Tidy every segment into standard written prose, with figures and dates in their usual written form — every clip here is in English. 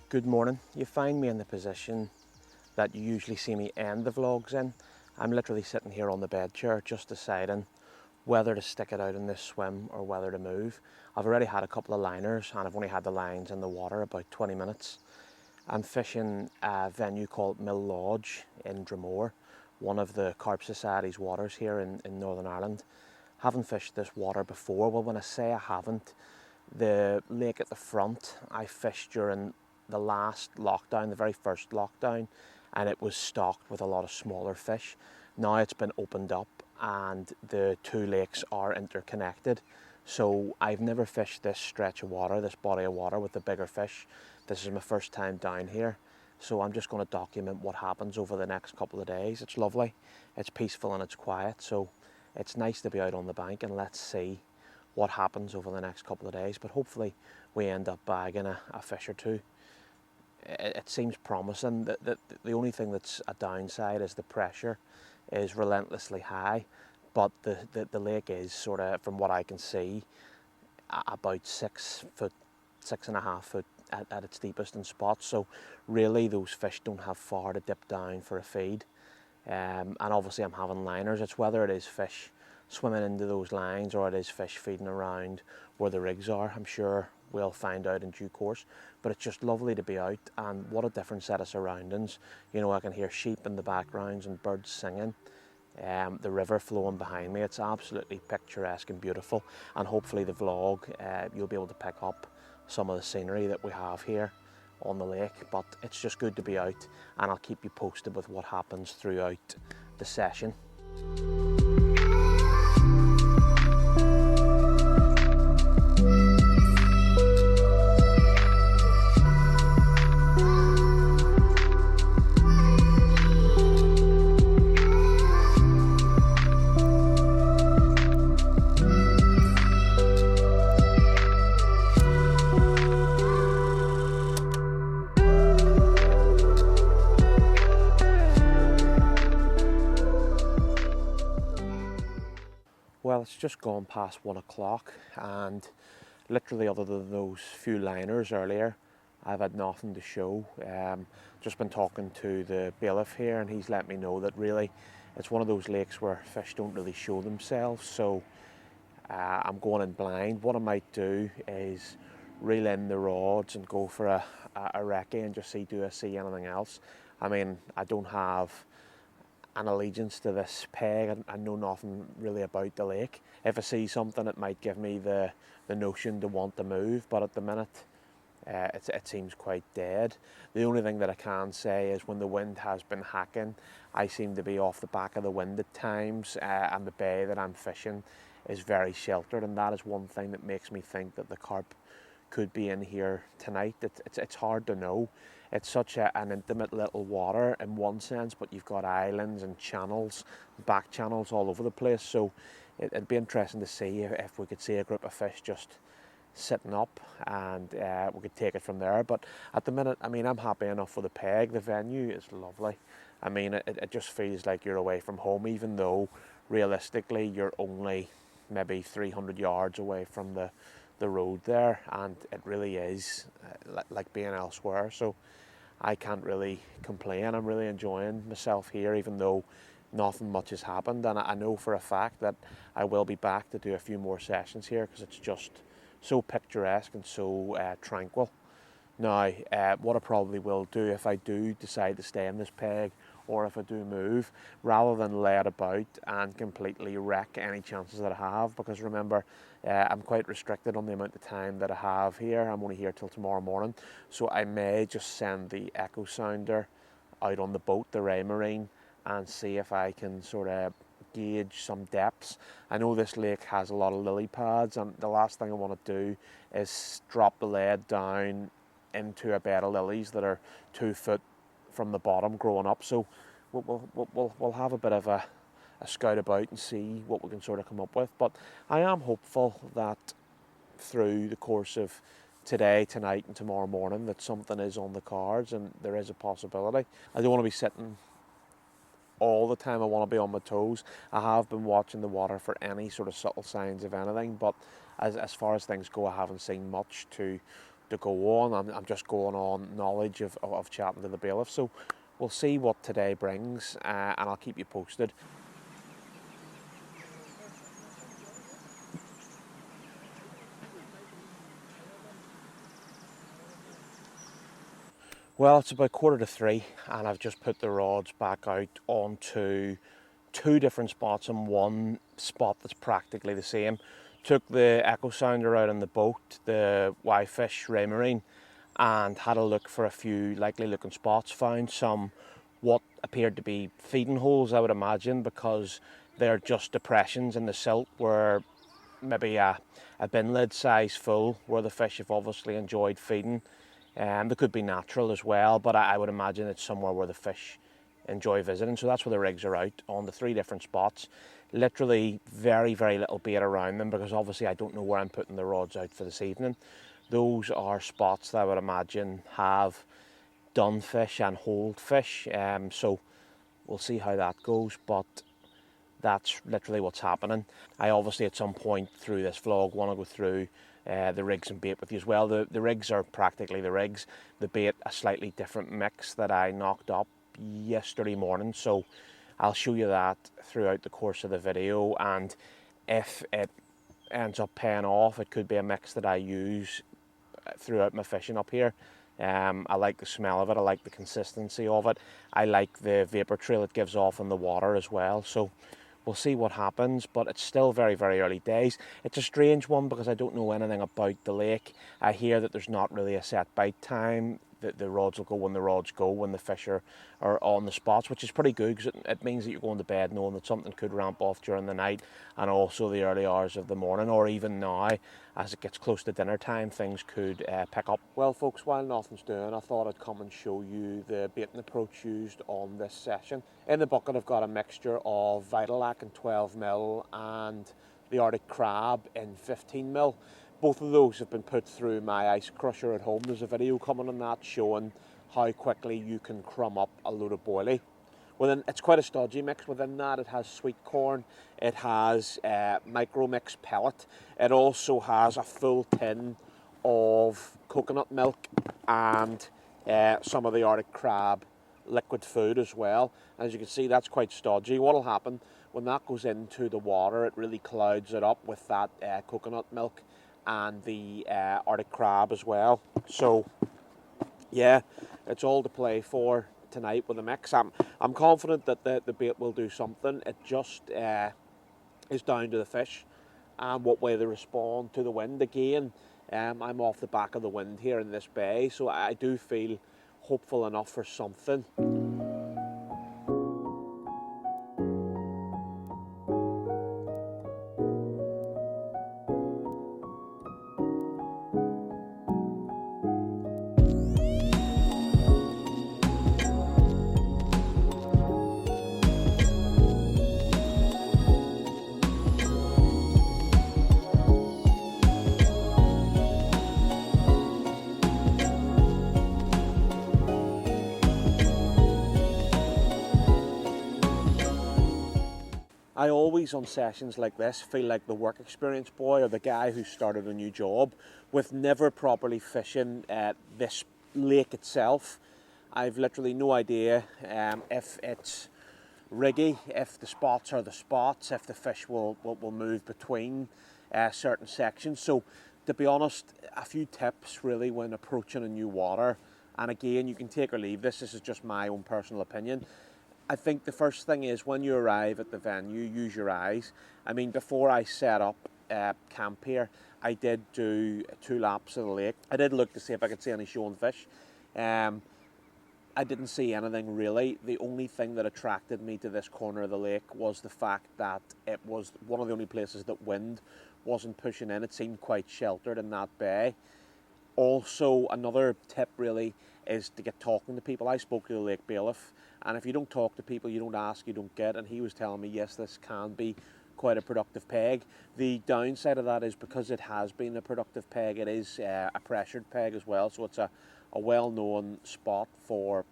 Good morning. You find me in the position that you usually see me end the vlogs in. I'm literally sitting here on the bed chair just deciding whether to stick it out in this swim or whether to move. I've already had a couple of liners and I've only had the lines in the water about 20 minutes. I'm fishing a venue called Mill Lodge in Dromore, one of the Carp Society's waters here in Northern Ireland. Haven't fished this water before. Well, when I say I haven't, the lake at the front I fished during the last lockdown, the very first lockdown, and it was stocked with a lot of smaller fish. Now it's been opened up and the two lakes are interconnected. So I've never fished this stretch of water, this body of water with the bigger fish. This is my first time down here. So I'm just going to document what happens over the next couple of days. It's lovely, it's peaceful and it's quiet. So it's nice to be out on the bank, and let's see what happens over the next couple of days. But hopefully we end up bagging a fish or two. It seems promising. The only thing that's a downside is the pressure is relentlessly high, but the lake is sort of, from what I can see, about 6 foot, 6.5 foot at its deepest in spots. So really those fish don't have far to dip down for a feed. And obviously I'm having liners. It's whether it is fish swimming into those lines or it is fish feeding around where the rigs are. I'm sure we'll find out in due course, but it's just lovely to be out, and what a different set of surroundings. You know, I can hear sheep in the backgrounds and birds singing, the river flowing behind me. It's absolutely picturesque and beautiful, and hopefully the vlog, you'll be able to pick up some of the scenery that we have here on the lake. But it's just good to be out, and I'll keep you posted with what happens throughout the session. Well, it's just gone past 1 o'clock, and literally other than those few liners earlier, I've had nothing to show. Just been talking to the bailiff here, and he's let me know that really it's one of those lakes where fish don't really show themselves. So I'm going in blind. What I might do is reel in the rods and go for a recce and just see, do I see anything else? I mean, I don't have an allegiance to this peg. I know nothing really about the lake. If I see something, it might give me the notion to want to move, but at the minute it seems quite dead. The only thing that I can say is when the wind has been hacking, I seem to be off the back of the wind at times, and the bay that I'm fishing is very sheltered, and that is one thing that makes me think that the carp could be in here tonight. It's hard to know. It's such an intimate little water in one sense, but you've got islands and channels, back channels all over the place. So it'd be interesting to see if we could see a group of fish just sitting up, and we could take it from there. But at the minute, I mean, I'm happy enough with the peg. The venue is lovely. I mean, it just feels like you're away from home, even though realistically you're only maybe 300 yards away from the road there, and it really is like being elsewhere. So I can't really complain. I'm really enjoying myself here, even though nothing much has happened, and I know for a fact that I will be back to do a few more sessions here because it's just so picturesque and so tranquil. Now, what I probably will do if I do decide to stay in this peg, or if I do move, rather than lay it about and completely wreck any chances that I have, because remember, I'm quite restricted on the amount of time that I have here. I'm only here till tomorrow morning, so I may just send the echo sounder out on the boat, the Raymarine, and see if I can sort of gauge some depths. I know this lake has a lot of lily pads, and the last thing I want to do is drop the lead down into a bed of lilies that are 2 foot from the bottom growing up. So we'll have a bit of a scout about and see what we can sort of come up with. But I am hopeful that through the course of today, tonight and tomorrow morning that something is on the cards, and there is a possibility. I don't want to be sitting all the time. I want to be on my toes. I have been watching the water for any sort of subtle signs of anything, but as far as things go, I haven't seen much to to go on. I'm just going on knowledge of chatting to the bailiff. So we'll see what today brings, and I'll keep you posted. Well, it's about 2:45, and I've just put the rods back out onto two different spots and one spot that's practically the same. Took the echo sounder out on the boat, the Y-Fish Ray Marine, and had a look for a few likely looking spots. Found some what appeared to be feeding holes, I would imagine, because they're just depressions in the silt where maybe a bin lid size full where the fish have obviously enjoyed feeding. They could be natural as well, but I would imagine it's somewhere where the fish enjoy visiting. So that's where the rigs are out on the three different spots. Literally very, very little bait around them because obviously I don't know where I'm putting the rods out for this evening. Those are spots that I would imagine have done fish and hold fish. So we'll see how that goes, but that's literally what's happening. I obviously at some point through this vlog want to go through the rigs and bait with you as well. The rigs are practically the rigs. The bait, a slightly different mix that I knocked up yesterday morning. So I'll show you that throughout the course of the video, and if it ends up paying off, it could be a mix that I use throughout my fishing up here. I like the smell of it, I like the consistency of it, I like the vapor trail it gives off in the water as well. So we'll see what happens, but it's still very, very early days. It's a strange one because I don't know anything about the lake. I hear that there's not really a set bite time. The rods will go when the rods go, when the fish are on the spots, which is pretty good because it means that you're going to bed knowing that something could ramp off during the night and also the early hours of the morning, or even now as it gets close to dinner time, things could pick up. Well folks, while nothing's doing, I thought I'd come and show you the baiting approach used on this session. In the bucket I've got a mixture of Vitalac in 12mm and the Arctic Crab in 15mm. Both of those have been put through my ice crusher at home. There's a video coming on that showing how quickly you can crumb up a load of boilie. It's quite a stodgy mix. Within that it has sweet corn, it has micro mix pellet, it also has a full tin of coconut milk and some of the Arctic Crab liquid food as well. As you can see, that's quite stodgy. What will happen when that goes into the water, it really clouds it up with that coconut milk and the Arctic Crab as well. So yeah, it's all to play for tonight with the mix. I'm confident that the bait will do something. It just is down to the fish and what way they respond to the wind. Again, I'm off the back of the wind here in this bay, so I do feel hopeful enough for something. I always, on sessions like this, feel like the work experience boy or the guy who started a new job with never properly fishing this lake itself. I've literally no idea if it's riggy, if the spots are the spots, if the fish will move between certain sections. So to be honest, a few tips really when approaching a new water, and again, you can take or leave this is just my own personal opinion. I think the first thing is when you arrive at the venue, use your eyes. I mean, before I set up camp here, I did do 2 laps of the lake. I did look to see if I could see any showing fish. I didn't see anything really. The only thing that attracted me to this corner of the lake was the fact that it was one of the only places that wind wasn't pushing in. It seemed quite sheltered in that bay. Also, another tip really is to get talking to people. I spoke to the lake bailiff, and if you don't talk to people, you don't ask, you don't get. And he was telling me, yes, this can be quite a productive peg. The downside of that is because it has been a productive peg, it is a pressured peg as well. So it's a well-known spot for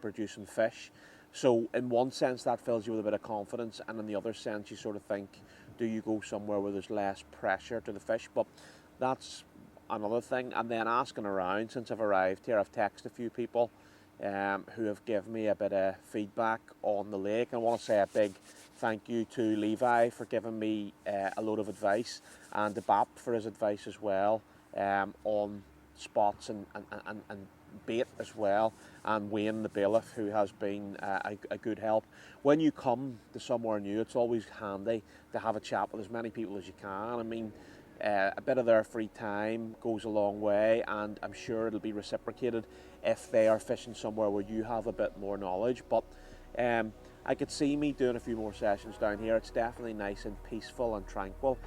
producing fish. So in one sense, that fills you with a bit of confidence, and in the other sense, you sort of think, do you go somewhere where there's less pressure to the fish? But that's another thing. And then asking around since I've arrived here, I've texted a few people who have given me a bit of feedback on the lake. I want to say a big thank you to Levi for giving me a load of advice, and to Bap for his advice as well on spots and bait as well, and Wayne the bailiff, who has been a good help. When you come to somewhere new, it's always handy to have a chat with as many people as you can. I mean, a bit of their free time goes a long way, and I'm sure it'll be reciprocated if they are fishing somewhere where you have a bit more knowledge. But I could see me doing a few more sessions down here. It's definitely nice and peaceful and tranquil.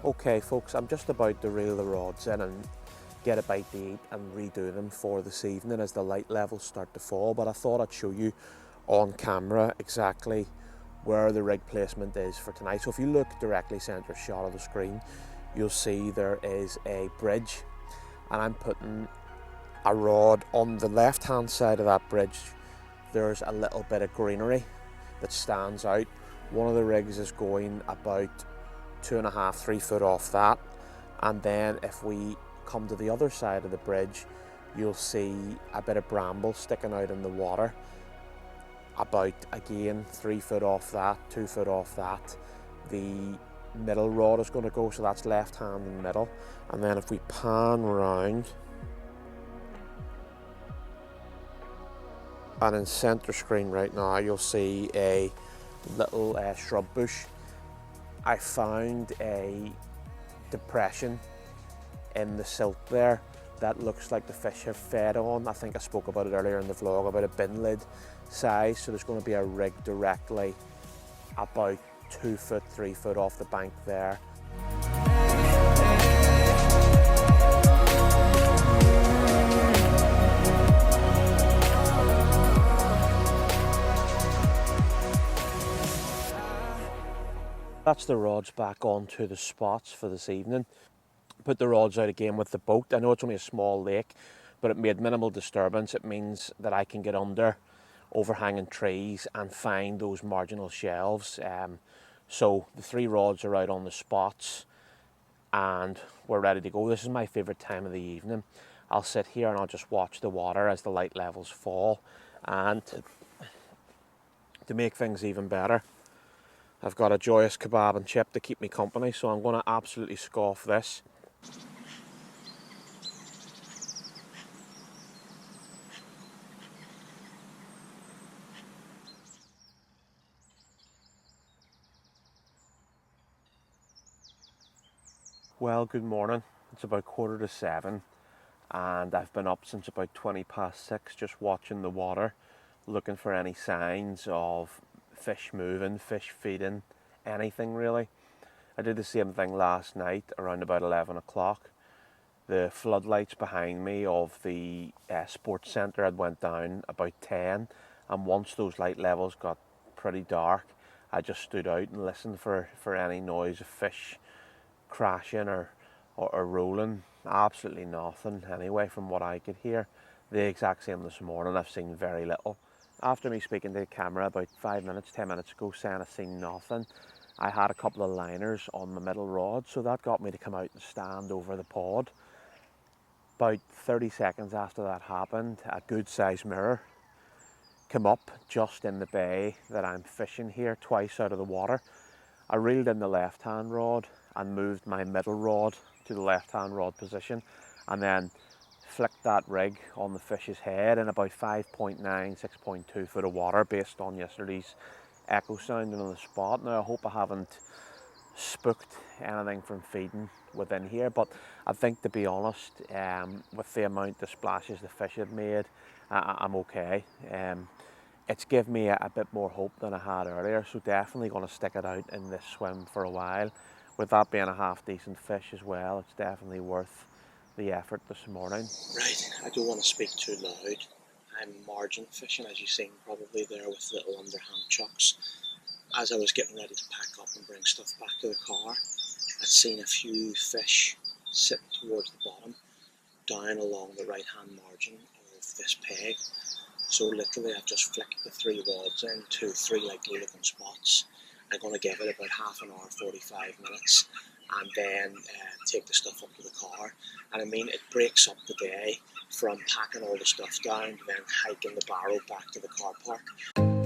Okay folks, I'm just about to reel the rods in and get a bite to eat and redo them for this evening as the light levels start to fall, but I thought I'd show you on camera exactly where the rig placement is for tonight. So if you look directly centre shot of the screen, you'll see there is a bridge, and I'm putting a rod on the left hand side of that bridge. There's a little bit of greenery that stands out. One of the rigs is going about 2.5 to 3 foot off that, and then if we come to the other side of the bridge, you'll see a bit of bramble sticking out in the water, about again 3 foot off that, 2 foot off that. The middle rod is going to go, so that's left hand and middle. And then if we pan round, and in centre screen right now, you'll see a little shrub bush. I found a depression in the silt there that looks like the fish have fed on. I think I spoke about it earlier in the vlog about a bin lid size, so there's going to be a rig directly about 2 foot, 3 foot off the bank there. That's the rods back onto the spots for this evening. Put the rods out again with the boat. I know it's only a small lake, but it made minimal disturbance. It means that I can get under overhanging trees and find those marginal shelves. So the 3 rods are out on the spots and we're ready to go. This is my favourite time of the evening. I'll sit here and I'll just watch the water as the light levels fall, and to make things even better, I've got a joyous kebab and chip to keep me company, so I'm going to absolutely scoff this. Well, good morning. It's about 6:45 and I've been up since about 6:20 just watching the water, looking for any signs of fish moving, fish feeding, anything really. I did the same thing last night around about 11 o'clock. The floodlights behind me of the sports centre had went down about 10, and once those light levels got pretty dark, I just stood out and listened for any noise of fish crashing or rolling. Absolutely nothing anyway from what I could hear. The exact same this morning. I've seen very little. After me speaking to the camera about 5 minutes, 10 minutes ago saying I've seen nothing, I had a couple of liners on the middle rod, so that got me to come out and stand over the pod. About 30 seconds after that happened, a good sized mirror came up just in the bay that I'm fishing here, twice out of the water. I reeled in the left hand rod and moved my middle rod to the left hand rod position, and then flicked that rig on the fish's head in about 5.9, 6.2 foot of water based on yesterday's echo sounding on the spot. Now I hope I haven't spooked anything from feeding within here, but I think, to be honest, with the amount of splashes the fish had made, I'm okay. it's given me a bit more hope than I had earlier, so definitely going to stick it out in this swim for a while. With that being a half decent fish as well, it's definitely worth the effort this morning. Right, I don't want to speak too loud. I'm margin fishing, as you've seen probably there, with little underhand chucks. As I was getting ready to pack up and bring stuff back to the car, I'd seen a few fish sitting towards the bottom, down along the right hand margin of this peg. So literally I've just flicked the 3 rods into 3 likely looking spots. I'm going to give it about half an hour, 45 minutes, and then take the stuff up to the car. And I mean, it breaks up the day from packing all the stuff down to then hiking the barrow back to the car park.